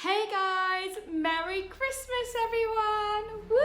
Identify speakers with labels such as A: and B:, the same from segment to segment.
A: Hey guys, Merry Christmas everyone! Woo!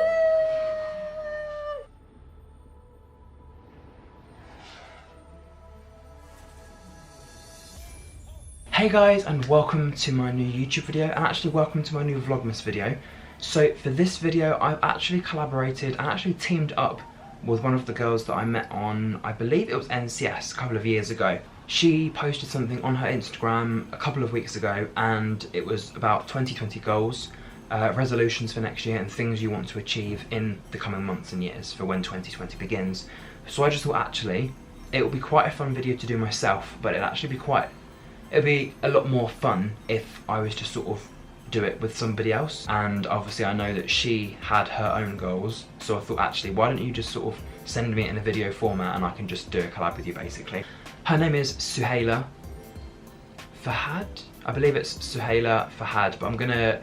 B: Hey guys, and welcome to my new YouTube video, and actually welcome to my new Vlogmas video. So for this video I've actually collaborated and actually teamed up with one of the girls that I met on, I believe it was NCS a couple of years ago. She posted something on her Instagram a couple of weeks ago and it was about 2020 goals, resolutions for next year and things you want to achieve in the coming months and years for when 2020 begins. So I just thought actually it would be quite a fun video to do myself, but it'd be a lot more fun if I was to sort of do it with somebody else. And obviously I know that she had her own goals, so I thought actually why don't you just sort of send me it in a video format and I can just do a collab with you basically. Her name is Suhaila Fahad. I believe it's Suhaila Fahad, but I'm gonna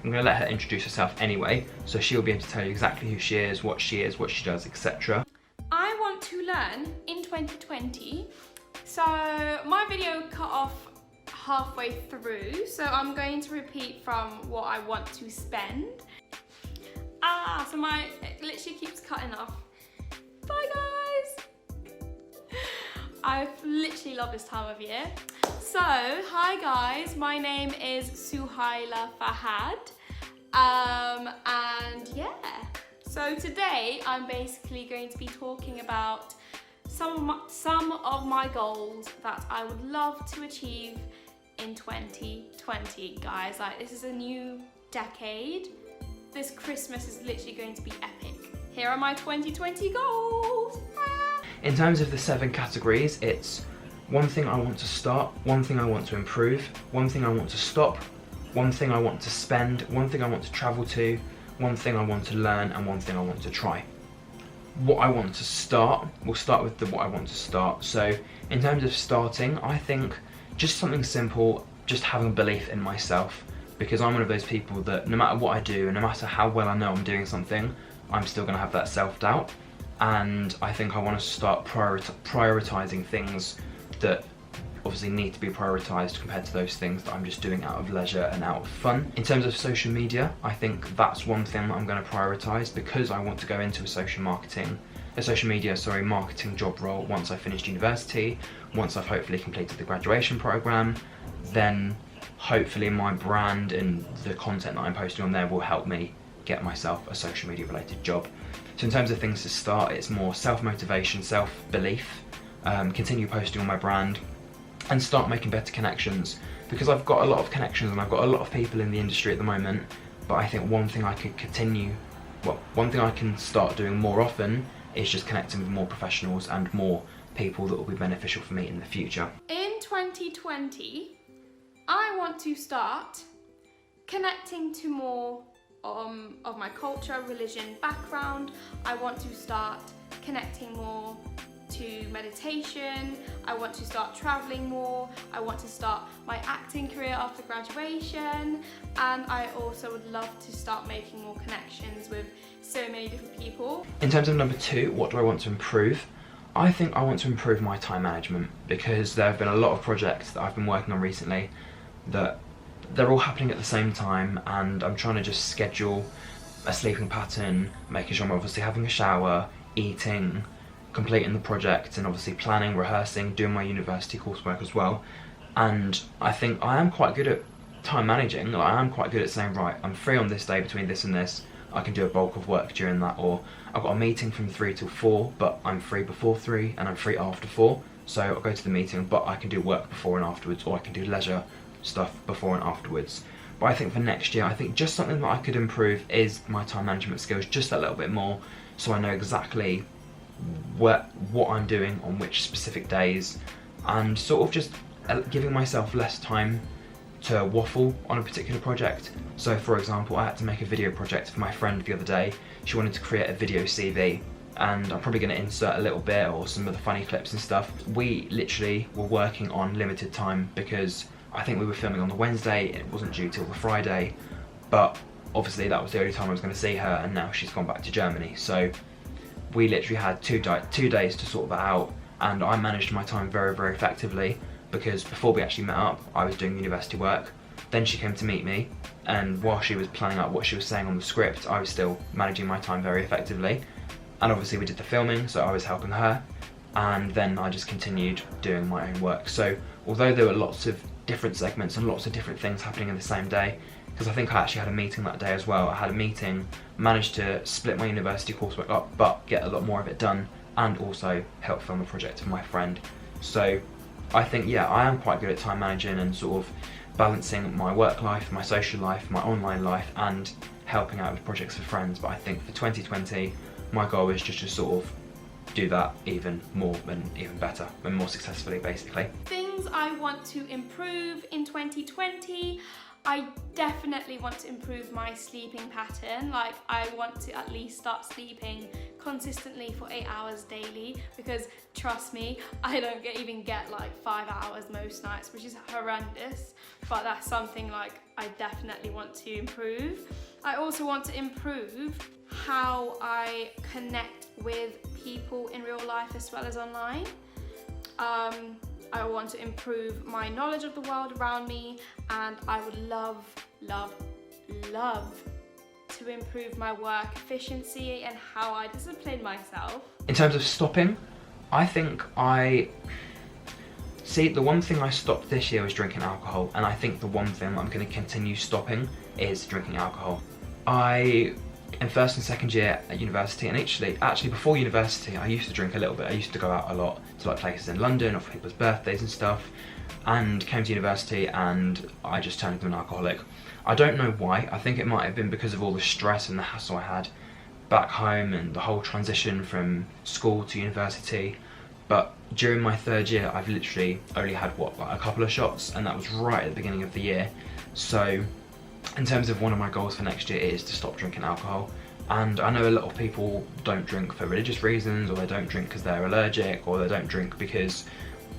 B: let her introduce herself anyway, so she'll be able to tell you exactly who she is, what she does, etc.
A: I want to learn in 2020, so my video cut off halfway through, so I'm going to repeat from what I want to spend. So it literally keeps cutting off. Bye guys! I literally love this time of year. So, hi guys, my name is Suhaila Fahad. And yeah, so today I'm basically going to be talking about some of my goals that I would love to achieve in 2020, guys. Like, this is a new decade. This Christmas is literally going to be epic. Here are my 2020 goals.
B: In terms of the 7 categories, it's one thing I want to start, one thing I want to improve, one thing I want to stop, one thing I want to spend, one thing I want to travel to, one thing I want to learn, and one thing I want to try. What I want to start, we'll start with what I want to start. So in terms of starting, I think just something simple, just having belief in myself, because I'm one of those people that no matter what I do and no matter how well I know I'm doing something, I'm still going to have that self-doubt. And I think I want to start prioritising things that obviously need to be prioritised compared to those things that I'm just doing out of leisure and out of fun. In terms of social media, I think that's one thing that I'm going to prioritise because I want to go into a social media marketing job role once I finished university, once I've hopefully completed the graduation programme. Then hopefully my brand and the content that I'm posting on there will help me get myself a social media related job. So in terms of things to start, it's more self-motivation, self-belief, continue posting on my brand and start making better connections, because I've got a lot of connections and I've got a lot of people in the industry at the moment, but I think one thing I can start doing more often is just connecting with more professionals and more people that will be beneficial for me in the future.
A: In 2020, I want to start connecting to more of my culture, religion, background. I want to start connecting more to meditation. I want to start traveling more. I want to start my acting career after graduation, and I also would love to start making more connections with so many different people.
B: In terms of number 2, what do I want to improve? I think I want to improve my time management, because there have been a lot of projects that I've been working on recently that they're all happening at the same time, and I'm trying to just schedule a sleeping pattern, making sure I'm obviously having a shower, eating, completing the project, and obviously planning, rehearsing, doing my university coursework as well. And I think I am quite good at time managing. Like, I am quite good at saying, right, I'm free on this day between this and this, I can do a bulk of work during that, or I've got a meeting from 3 till 4, but I'm free before 3 and I'm free after 4, so I'll go to the meeting, but I can do work before and afterwards, or I can do leisure stuff before and afterwards. But I think for next year, I think just something that I could improve is my time management skills just a little bit more, so I know exactly what I'm doing on which specific days, and sort of just giving myself less time to waffle on a particular project. So for example, I had to make a video project for my friend the other day. She wanted to create a video CV, and I'm probably going to insert a little bit or some of the funny clips and stuff. We literally were working on limited time because I think we were filming on the Wednesday and it wasn't due till the Friday, but obviously that was the only time I was going to see her, and now she's gone back to Germany. So we literally had 2 days to sort that out, and I managed my time very, very effectively, because before we actually met up I was doing university work, then she came to meet me, and while she was planning out what she was saying on the script, I was still managing my time very effectively. And obviously we did the filming, so I was helping her, and then I just continued doing my own work. So although there were lots of different segments and lots of different things happening in the same day, because I think I actually had a meeting that day as well. I had a meeting, managed to split my university coursework up, but get a lot more of it done, and also help film a project for my friend. So I think, yeah, I am quite good at time managing and sort of balancing my work life, my social life, my online life, and helping out with projects for friends. But I think for 2020, my goal is just to sort of do that even more and even better and more successfully, basically.
A: Things I want to improve in 2020. I definitely want to improve my sleeping pattern. Like, I want to at least start sleeping consistently for 8 hours daily, because trust me, I don't even get like 5 hours most nights, which is horrendous, but that's something like I definitely want to improve. I also want to improve how I connect with people in real life as well as online. I want to improve my knowledge of the world around me, and I would love to improve my work efficiency and how I discipline myself.
B: In terms of stopping, I think the one thing I stopped this year was drinking alcohol, and I think the one thing I'm going to continue stopping is drinking alcohol. In first and second year at university, and actually before university, I used to drink a little bit. I used to go out a lot to like places in London or for people's birthdays and stuff, and came to university and I just turned into an alcoholic. I don't know why. I think it might have been because of all the stress and the hassle I had back home and the whole transition from school to university. But during my third year, I've literally only had a couple of shots, and that was right at the beginning of the year. So in terms of one of my goals for next year is to stop drinking alcohol. And I know a lot of people don't drink for religious reasons, or they don't drink because they're allergic, or they don't drink because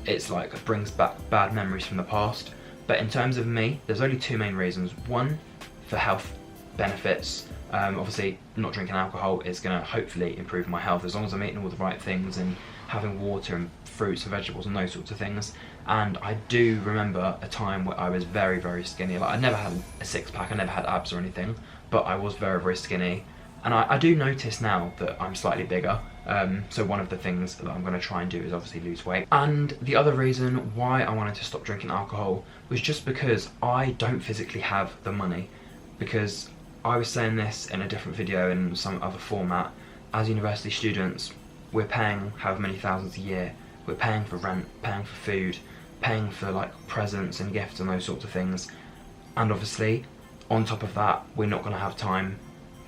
B: it's like it brings back bad memories from the past. But in terms of me, there's only two main reasons. One, for health benefits. Obviously not drinking alcohol is going to hopefully improve my health as long as I'm eating all the right things and having water and fruits and vegetables and those sorts of things. And I do remember a time where I was very, very skinny. Like, I never had a six-pack, I never had abs or anything, but I was very, very skinny. And I do notice now that I'm slightly bigger. So one of the things that I'm going to try and do is obviously lose weight. And the other reason why I wanted to stop drinking alcohol was just because I don't physically have the money. Because I was saying this in a different video in some other format. As university students, we're paying however many thousands a year. We're paying for rent, paying for food, paying for like presents and gifts and those sorts of things. And obviously, on top of that, we're not going to have time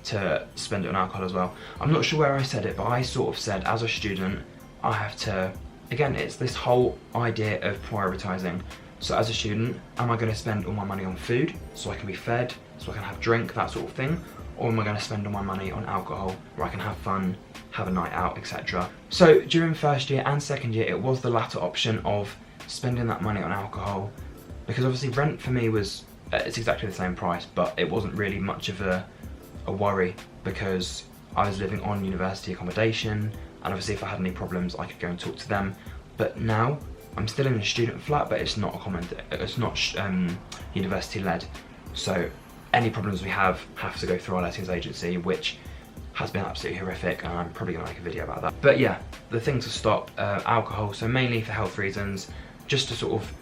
B: to spend it on alcohol as well. I'm not sure where I said it, but I sort of said as a student, I have to, again, it's this whole idea of prioritising. So as a student, am I going to spend all my money on food so I can be fed, so I can have drink, that sort of thing? Or am I going to spend all my money on alcohol where I can have fun, have a night out, etc. So during first year and second year, it was the latter option of spending that money on alcohol, because obviously rent for me was, it's exactly the same price, but it wasn't really much of a worry because I was living on university accommodation, and obviously if I had any problems I could go and talk to them. But now I'm still in a student flat, but it's not university led, so any problems we have to go through our lettings agency, which has been absolutely horrific, and I'm probably going to make a video about that. But yeah, the thing to stop alcohol, so mainly for health reasons, just to sort of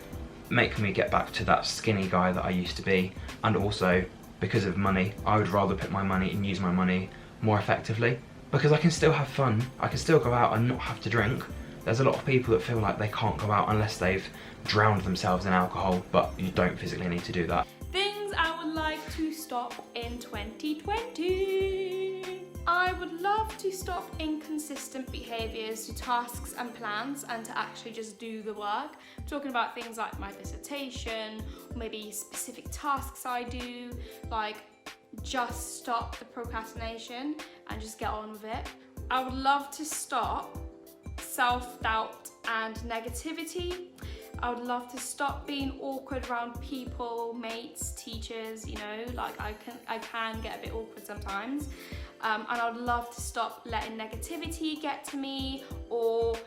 B: make me get back to that skinny guy that I used to be, and also because of money. I would rather put my money and use my money more effectively, because I can still have fun, I can still go out and not have to drink. There's a lot of people that feel like they can't go out unless they've drowned themselves in alcohol, but you don't physically need to do that.
A: Things I would like to stop in 2020. I would love to stop inconsistent behaviours to tasks and plans, and to actually just do the work. I'm talking about things like my dissertation, or maybe specific tasks I do, like just stop the procrastination and just get on with it. I would love to stop self-doubt and negativity. I would love to stop being awkward around people, mates, teachers, you know, like I can get a bit awkward sometimes. And I would love to stop letting negativity get to me, or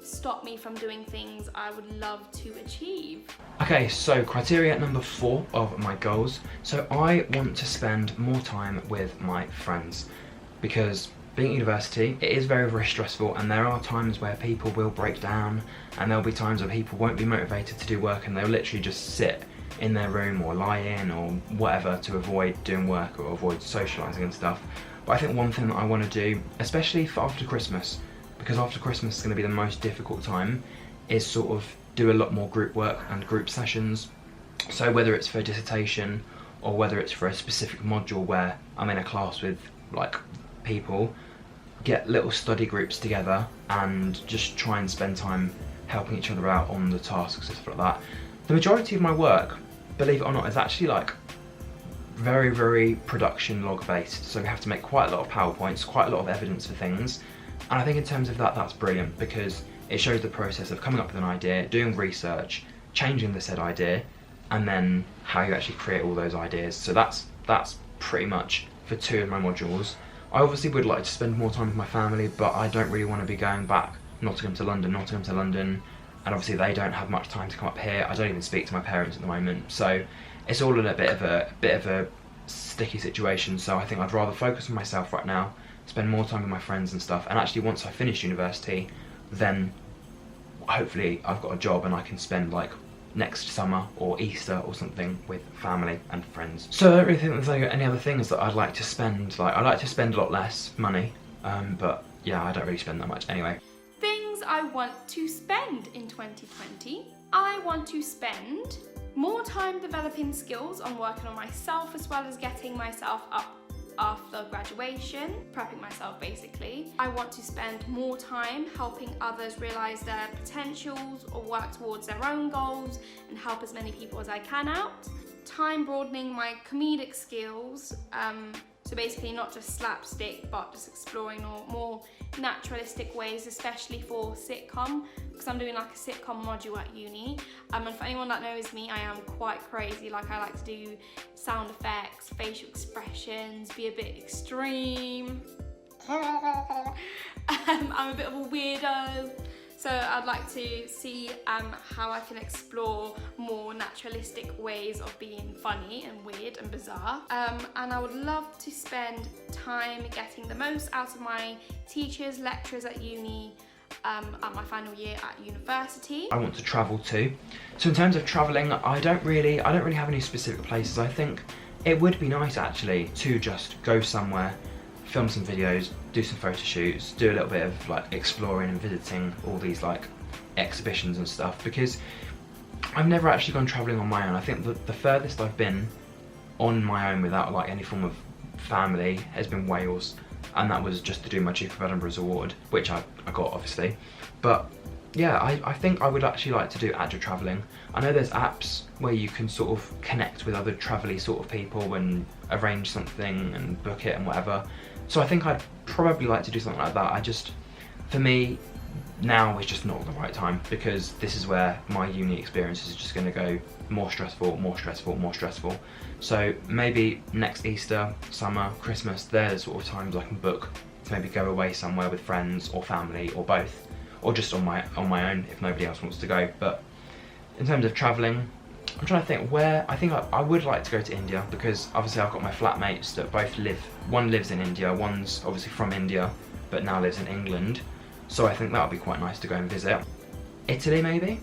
A: stop me from doing things I would love to achieve.
B: Okay, so criteria number 4 of my goals. So I want to spend more time with my friends, because being at university, it is very, very stressful, and there are times where people will break down, and there'll be times where people won't be motivated to do work, and they'll literally just sit in their room or lie in or whatever to avoid doing work or avoid socialising and stuff. But I think one thing that I want to do, especially for after Christmas, because after Christmas is going to be the most difficult time, is sort of do a lot more group work and group sessions. So whether it's for a dissertation or whether it's for a specific module where I'm in a class with like people, get little study groups together and just try and spend time helping each other out on the tasks and stuff like that. The majority of my work, believe it or not, is actually like very, very production log based. So we have to make quite a lot of PowerPoints, quite a lot of evidence for things. And I think in terms of that, that's brilliant, because it shows the process of coming up with an idea, doing research, changing the said idea, and then how you actually create all those ideas. So that's pretty much for 2 of my modules. I obviously would like to spend more time with my family, but I don't really want to be going back Nottingham to London, and obviously they don't have much time to come up here. I don't even speak to my parents at the moment, so it's all in a bit of a sticky situation. So I think I'd rather focus on myself right now, spend more time with my friends and stuff, and actually once I finish university, then hopefully I've got a job and I can spend like next summer or Easter or something with family and friends. So I don't really think there's any other things that I'd like to spend. Like, I like to spend a lot less money, but yeah, I don't really spend that much anyway.
A: Things I want to spend in 2020. I want to spend more time developing skills on working on myself, as well as getting myself up after graduation, prepping myself basically. I want to spend more time helping others realise their potentials or work towards their own goals and help as many people as I can out. Time broadening my comedic skills, so basically not just slapstick but just exploring more naturalistic ways, especially for sitcom, because I'm doing like a sitcom module at uni. And for anyone that knows me, I am quite crazy. Like, I like to do sound effects, facial expressions, be a bit extreme. I'm a bit of a weirdo. So I'd like to see how I can explore more naturalistic ways of being funny and weird and bizarre. And I would love to spend time getting the most out of my teachers, lecturers at uni, at my final year at university.
B: I want to travel too. So in terms of travelling, I don't really have any specific places. I think it would be nice actually to just go somewhere, film some videos, do some photo shoots, do a little bit of like exploring and visiting all these like exhibitions and stuff, because I've never actually gone travelling on my own. I think the furthest I've been on my own without like any form of family has been Wales, and that was just to do my Duke of Edinburgh's award, which I got obviously. But yeah, I think I would actually like to do actual travelling. I know there's apps where you can sort of connect with other travel-y sort of people and arrange something and book it and whatever. So I think I'd probably like to do something like that. For me, now is just not the right time, because this is where my uni experience is just going to go more stressful. So maybe next Easter, summer, Christmas, they're the sort of times I can book to maybe go away somewhere with friends or family or both, or just on my own if nobody else wants to go. But in terms of travelling, I'm trying to think where. I think I would like to go to India, because obviously I've got my flatmates that both one lives in India, one's obviously from India but now lives in England, so I think that would be quite nice to go and visit. Italy maybe.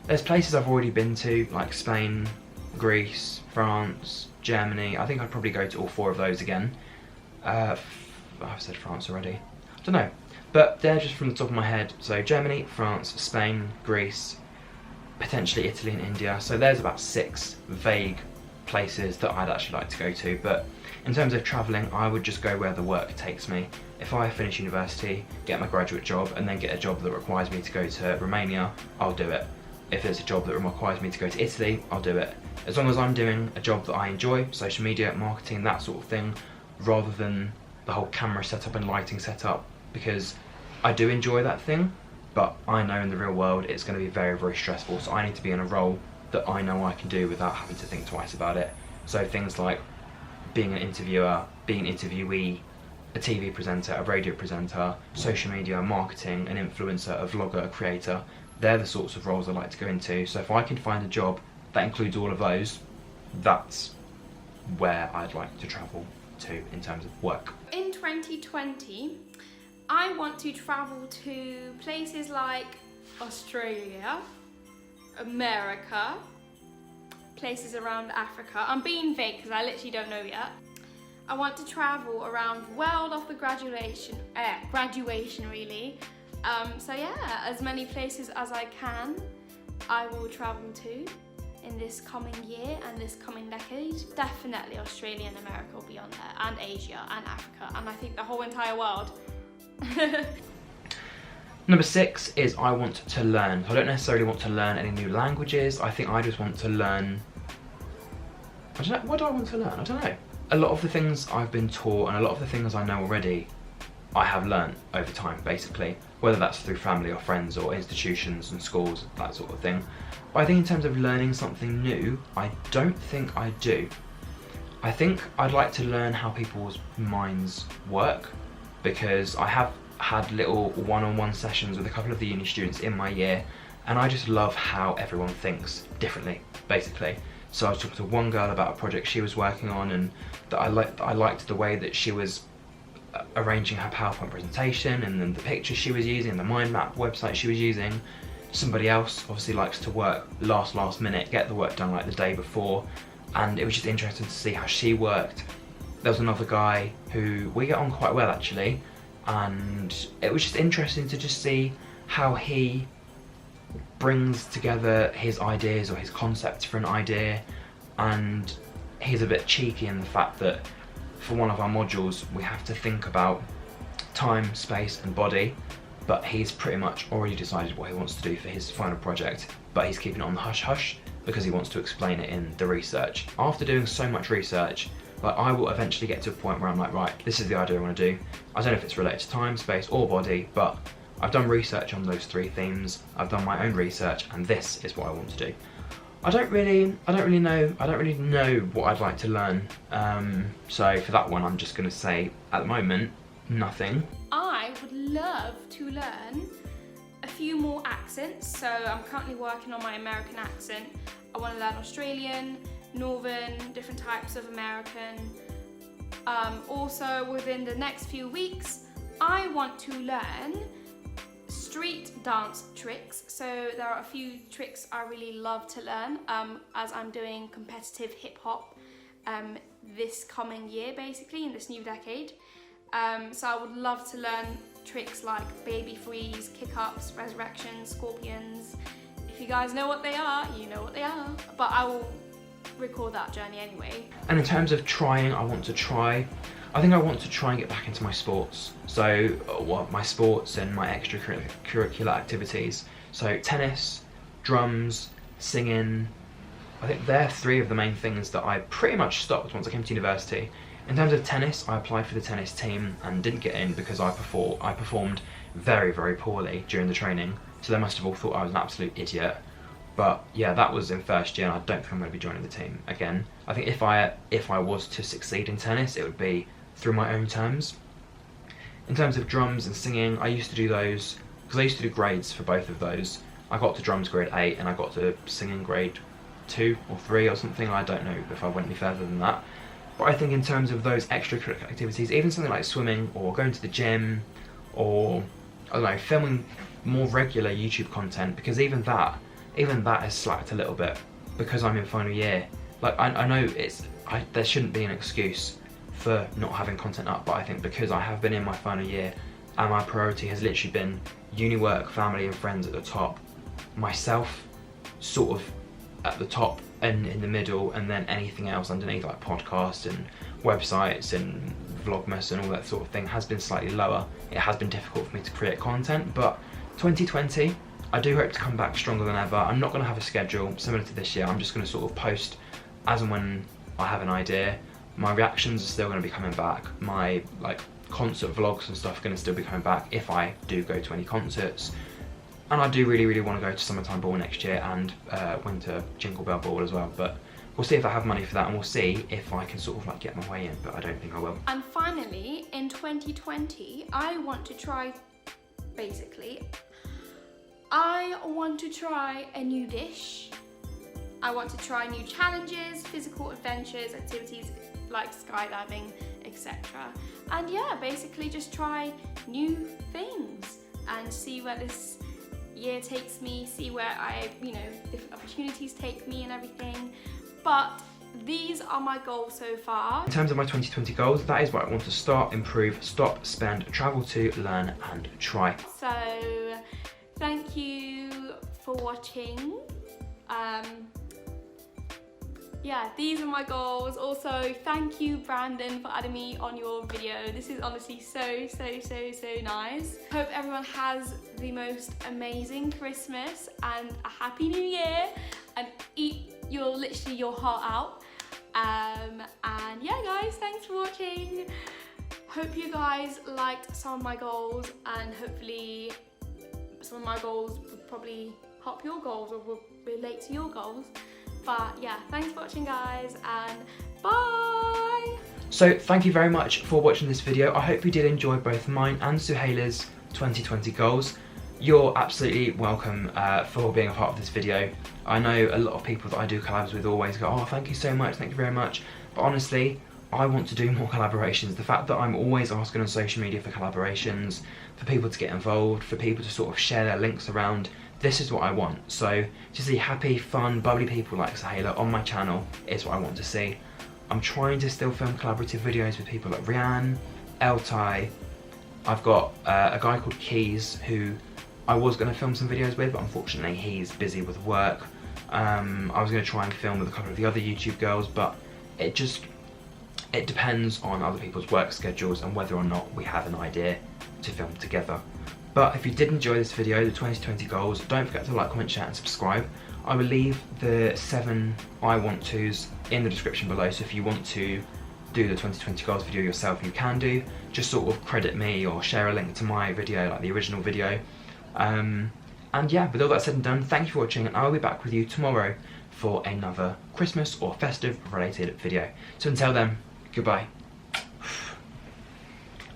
B: There's places I've already been to, like Spain, Greece, France, Germany. I think I'd probably go to all 4 of those again. I've said France already. I don't know, but they're just from the top of my head. So Germany, France, Spain, Greece, potentially Italy and India. So there's about 6 vague places that I'd actually like to go to. But in terms of travelling, I would just go where the work takes me. If I finish university, get my graduate job, and then get a job that requires me to go to Romania, I'll do it. If there's a job that requires me to go to Italy, I'll do it. As long as I'm doing a job that I enjoy, social media, marketing, that sort of thing, rather than the whole camera setup and lighting setup, because I do enjoy that thing, but I know in the real world it's going to be very, very stressful. So I need to be in a role that I know I can do without having to think twice about it. So things like being an interviewer, being an interviewee, a TV presenter, a radio presenter, social media, marketing, an influencer, a vlogger, a creator. They're the sorts of roles I like to go into. So if I can find a job that includes all of those, that's where I'd like to travel to in terms of work.
A: In 2020, I want to travel to places like Australia, America, places around Africa. I'm being vague because I literally don't know yet. I want to travel around the world after graduation really. So yeah, as many places as I can, I will travel to in this coming year and this coming decade. Definitely Australia and America will be on there, and Asia and Africa, and I think the whole entire world.
B: Number 6 is I want to learn. I don't necessarily want to learn any new languages. I think I just want to learn, I don't know, what do I want to learn? I don't know. A lot of the things I've been taught and a lot of the things I know already, I have learned over time, basically. Whether that's through family or friends or institutions and schools, that sort of thing. But I think in terms of learning something new, I don't think I do. I think I'd like to learn how people's minds work, because I have had little one-on-one sessions with a couple of the uni students in my year, and I just love how everyone thinks differently, basically. So I was talking to one girl about a project she was working on, and that I liked the way that she was arranging her PowerPoint presentation, and then the pictures she was using, the mind map website she was using. Somebody else obviously likes to work last minute, get the work done like the day before, and it was just interesting to see how she worked. There was another guy who we get on quite well actually, and it was just interesting to just see how he brings together his ideas or his concepts for an idea. And he's a bit cheeky in the fact that for one of our modules we have to think about time, space and body, but he's pretty much already decided what he wants to do for his final project, but he's keeping it on the hush-hush because he wants to explain it in the research. After doing so much research, like, I will eventually get to a point where I'm like, right, this is the idea I want to do. I don't know if it's related to time, space or body, but I've done research on those 3 themes, I've done my own research, and this is what I want to do. I don't really know what I'd like to learn. So for that one, I'm just gonna say, at the moment, nothing.
A: I would love to learn a few more accents. So I'm currently working on my American accent. I want to learn Australian, Northern, different types of American. Also within the next few weeks, I want to learn street dance tricks. So there are a few tricks I really love to learn as I'm doing competitive hip hop this coming year, basically in this new decade. So I would love to learn tricks like baby freeze, kick-ups, resurrections, scorpions. If you guys know what they are, you know what they are. But I will record that journey anyway.
B: And in terms of trying, I want to try and get back into my sports. So my sports and my extracurricular activities. So tennis, drums, singing. I think they're 3 of the main things that I pretty much stopped once I came to university. In terms of tennis, I applied for the tennis team and didn't get in because I performed very, very poorly during the training. So they must have all thought I was an absolute idiot. But yeah, that was in first year, and I don't think I'm going to be joining the team again. I think if I was to succeed in tennis, it would be through my own terms. In terms of drums and singing, I used to do those, because I used to do grades for both of those. I got to drums grade 8 and I got to singing grade 2 or 3 or something. I don't know if I went any further than that. But I think in terms of those extracurricular activities, even something like swimming or going to the gym or, I don't know, filming more regular YouTube content, because even that has slacked a little bit because I'm in final year. Like, I know there shouldn't be an excuse for not having content up, but I think because I have been in my final year and my priority has literally been uni work, family and friends at the top, myself sort of at the top and in the middle, and then anything else underneath, like podcasts and websites and Vlogmas and all that sort of thing, has been slightly lower. It has been difficult for me to create content, but 2020, I do hope to come back stronger than ever. I'm not going to have a schedule similar to this year. I'm just going to sort of post as and when I have an idea. My reactions are still going to be coming back. My concert vlogs and stuff are going to still be coming back if I do go to any concerts. And I do really, really want to go to Summertime Ball next year and Winter Jingle Bell Ball as well, but we'll see if I have money for that, and we'll see if I can sort of like get my way in, but I don't think I will.
A: And finally, in 2020, I want to try a new dish. I want to try new challenges, physical adventures, activities like skydiving, etc. And yeah, basically just try new things and see where this year takes me, see where different opportunities take me and everything. But these are my goals so far.
B: In terms of my 2020 goals, that is what I want to start, improve, stop, spend, travel to, learn and try.
A: So thank you for watching. Yeah, these are my goals. Also, thank you Brandon for adding me on your video. This is honestly so nice. Hope everyone has the most amazing Christmas and a happy new year, and eat literally your heart out. And yeah guys, thanks for watching. Hope you guys liked some of my goals, and hopefully some of my goals would probably help your goals or will relate to your goals. But yeah, thanks for watching guys, and bye!
B: So thank you very much for watching this video. I hope you did enjoy both mine and Suhaila's 2020 goals. You're absolutely welcome for being a part of this video. I know a lot of people that I do collabs with always go, oh thank you so much, thank you very much. But honestly, I want to do more collaborations. The fact that I'm always asking on social media for collaborations, for people to get involved, for people to sort of share their links around, this is what I want. So to see happy, fun, bubbly people like Suhaila on my channel is what I want to see. I'm trying to still film collaborative videos with people like Rianne, Eltai. I've got a guy called Keys who I was going to film some videos with, but unfortunately he's busy with work. I was going to try and film with a couple of the other YouTube girls, but it depends on other people's work schedules and whether or not we have an idea to film together. But if you did enjoy this video, the 2020 goals, don't forget to like, comment, share and subscribe. I will leave the 7 I want tos in the description below, so if you want to do the 2020 goals video yourself, you can do. Just sort of credit me or share a link to my video, like the original video. And yeah, with all that said and done, thank you for watching, and I'll be back with you tomorrow for another Christmas or festive related video. So until then, goodbye.